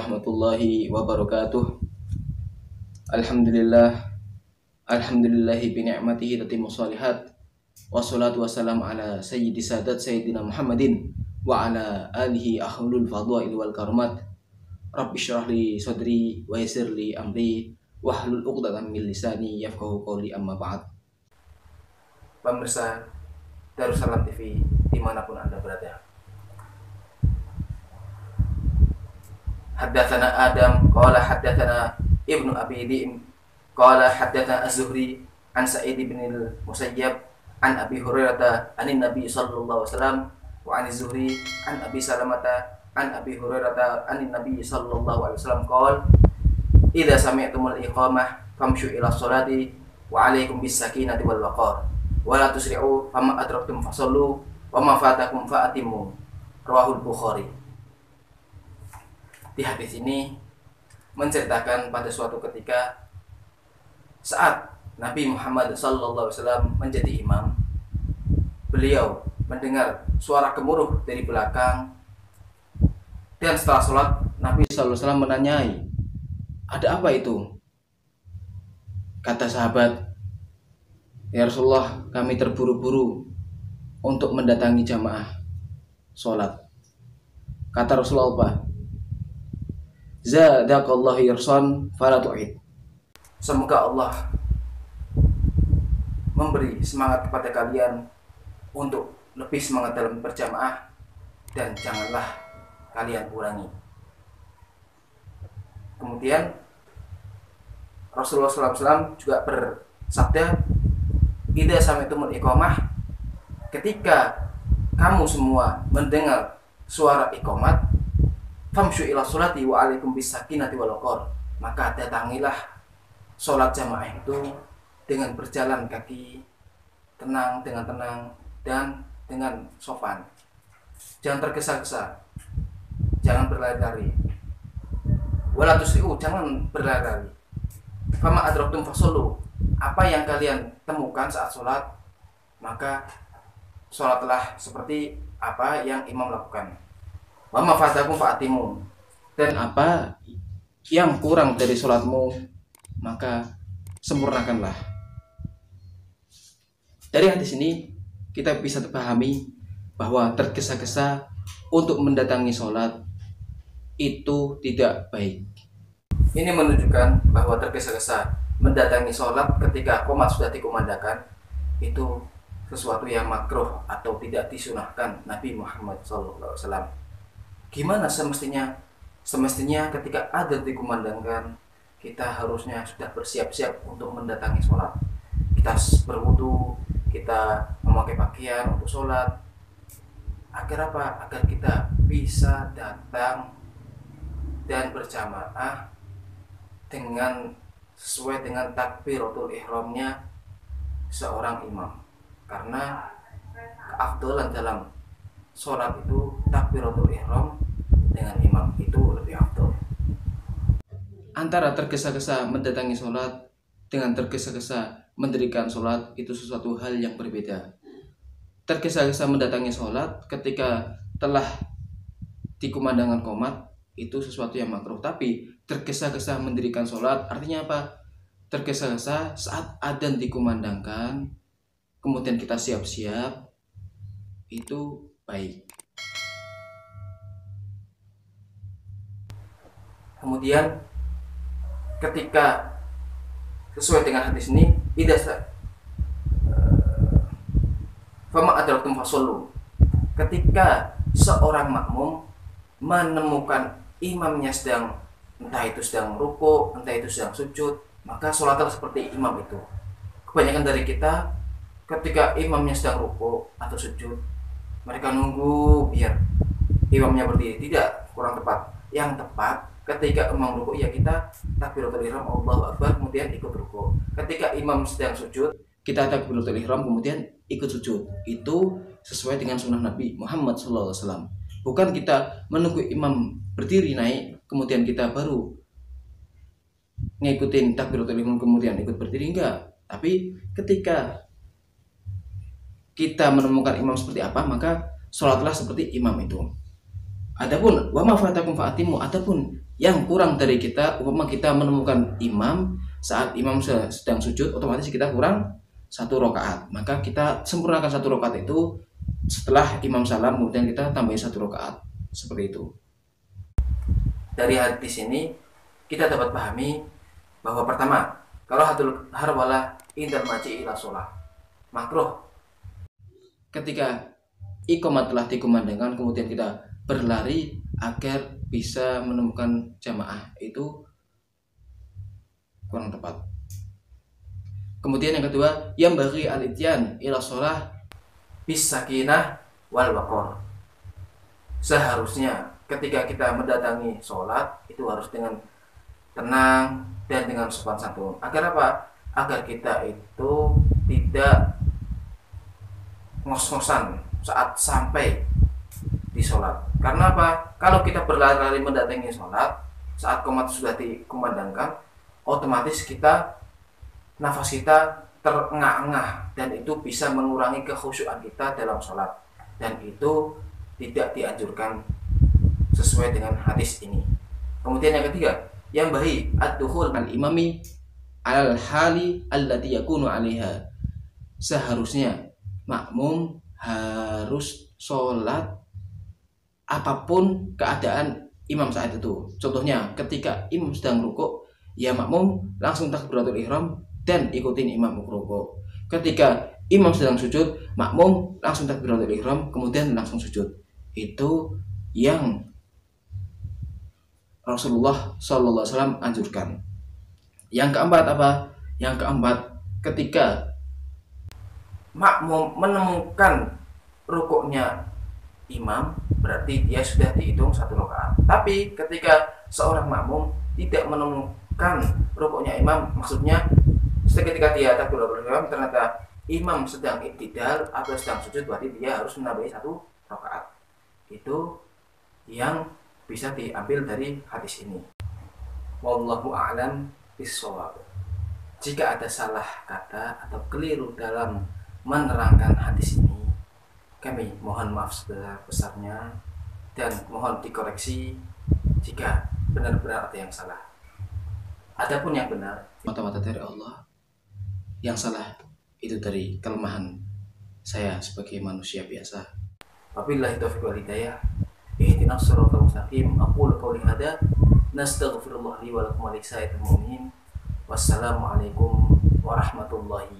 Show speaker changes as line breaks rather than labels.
warahmatullahi wabarakatuh. Alhamdulillah, alhamdulillahi bi ni'matihi tatimmu shalihat. Wassalatu wassalamu ala sayyidi sadat sayyidina Muhammadin wa ala alihi ahlul fadhail wal karumat. Rabbi syrah li sadri wa yassir li amri wahlul 'uqdatam min lisani yafqahu qawli, amma ba'd. Pemirsa Darussalam TV dimanapun Anda berada, haddatsana Adam qala haddatsana Ibnu Abi Dhi'b qala haddatsana Az-Zuhri an Sa'id bin al-Musayyab an Abi Hurairah anin Nabi sallallahu alaihi wasallam wa an Az-Zuhri an Abi Salamah an Abi Hurairah anin Nabi sallallahu alaihi wasallam qala idza sami'tumul iqamah famshu ila sholati wa 'alaikum bis sakinati wal waqar wa la tusri'u fama adraktum fasallu wa ma fatakum fa'atimu. Rawahul Bukhari. Di hadis ini menceritakan pada suatu ketika saat Nabi Muhammad SAW menjadi imam, beliau mendengar suara gemuruh dari belakang, dan setelah sholat Nabi SAW menanyai, ada apa itu? Kata sahabat, ya Rasulullah, kami terburu-buru untuk mendatangi jamaah sholat. Kata Rasulullah apa? Zadakallahu irsan fala tu'id. Semoga Allah memberi semangat kepada kalian untuk lebih semangat dalam berjamaah, dan janganlah kalian ulangi. Kemudian Rasulullah SAW juga bersabda, idza sami'tumul iqamah, ketika kamu semua mendengar suara iqamat, famshu ila sholati wa 'alaikum bis sakinati wal waqar, maka datangilah sholat jamaah itu dengan berjalan kaki tenang, dengan tenang dan dengan sopan. Jangan tergesa-gesa, jangan berlari-lari. Wala tusri'u, jangan berlari-lari. Fama adraktum fasallu, apa yang kalian temukan saat sholat, maka sholatlah seperti apa yang imam lakukan. Wa ma fatakum fa'atimu, dan apa yang kurang dari sholatmu maka sempurnakanlah. Dari hadis ini kita bisa terpahami bahwa tergesa-gesa untuk mendatangi sholat itu tidak baik. Ini menunjukkan bahwa tergesa-gesa mendatangi sholat ketika qomat sudah dikumandangkan itu sesuatu yang makruh atau tidak disunahkan Nabi Muhammad SAW. Gimana semestinya? Semestinya ketika adzan dikumandangkan, kita harusnya sudah bersiap-siap untuk mendatangi sholat. Kita berwudu, kita memakai pakaian untuk sholat. Agar apa? Agar kita bisa datang dan berjamaah dengan sesuai dengan takbiratul ihramnya seorang imam. Karena keafdalan dalam sholat itu takbiratul ihram dengan imam itu lebih afdal. Antara tergesa-gesa mendatangi sholat dengan tergesa-gesa mendirikan sholat itu sesuatu hal yang berbeda. Tergesa-gesa mendatangi sholat ketika telah dikumandangkan qomat itu sesuatu yang makruh. Tapi tergesa-gesa mendirikan sholat artinya apa? Tergesa-gesa saat adzan dikumandangkan kemudian kita siap-siap, itu baik. Kemudian ketika sesuai dengan hadis ini, fama adraktum fasallu, ketika seorang makmum menemukan imamnya sedang, entah itu sedang ruku, entah itu sedang sujud, maka sholatlah seperti imam itu. Kebanyakan dari kita ketika imamnya sedang ruku atau sujud, mereka nunggu biar imamnya berdiri. Tidak, kurang tepat. Yang tepat ketika imam ruku, ya kita takbiratul ihram Allahu Akbar kemudian ikut ruku. Ketika imam sedang sujud, kita takbiratul ihram kemudian ikut sujud. Itu sesuai dengan sunnah Nabi Muhammad SAW. Bukan kita menunggu imam berdiri naik kemudian kita baru ngikutin takbiratul ihram kemudian ikut berdiri, enggak. Tapi ketika kita menemukan imam seperti apa, maka sholatlah seperti imam itu. Adapun wa ma fatakum fa'atimu, adapun yang kurang dari kita, umpama kita menemukan imam saat imam sedang sujud, otomatis kita kurang 1 rakaat, maka kita sempurnakan 1 rakaat itu setelah imam salam, kemudian kita tambahin 1 rakaat, seperti itu. Dari hadis ini kita dapat pahami bahwa pertama, kalau hadul harwalah indal maji ila sholah, makruh ketika iqamah telah dikumandangkan kemudian kita berlari agar bisa menemukan jamaah, itu kurang tepat. Kemudian yang kedua, yang bagi al-ityan ila sholah bis sakinah wal waqar. Seharusnya ketika kita mendatangi sholat itu harus dengan tenang dan dengan sopan santun. Agar apa? Agar kita itu tidak ngos-ngosan saat sampai di sholat. Karena apa? Kalau kita berlari-lari mendatangi sholat saat qomat sudah dikumandangkan, otomatis nafas kita terengah-engah dan itu bisa mengurangi kekhusyuan kita dalam sholat, dan itu tidak dianjurkan sesuai dengan hadis ini. Kemudian yang ketiga, yang bahi ad-dukhul al-imami al-hali allati yakunu 'alaiha. Seharusnya makmum harus sholat apapun keadaan imam saat itu. Contohnya ketika imam sedang rukuk, ya makmum langsung takbiratul ihram dan ikutin imam rukuk. Ketika imam sedang sujud, makmum langsung takbiratul ihram kemudian langsung sujud. Itu yang Rasulullah SAW anjurkan. Yang keempat apa? Yang keempat, ketika makmum menemukan rukuknya imam, berarti dia sudah dihitung 1 rakaat. Tapi ketika seorang makmum tidak menemukan rukuknya imam, maksudnya ketika dia takbiratul ihram ternyata imam sedang i'tidal atau sedang sujud, berarti dia harus menambahi 1 rakaat. Itu yang bisa diambil dari hadis ini. Wallahu a'lam bishawab. Jika ada salah kata atau keliru dalam menerangkan hadis ini, kami mohon maaf sebesar-besarnya dan mohon dikoreksi jika benar-benar ada yang salah. Adapun yang benar mata-mata dari Allah, yang salah itu dari kelemahan saya sebagai manusia biasa. Wabillahi taufiq wal hidayah. Ihdinas siratal mustaqim. Aqulu qouli hadza, nastaghfirullah li wa lakum wa lisa'iril mu'minin. Wassalamualaikum warahmatullahi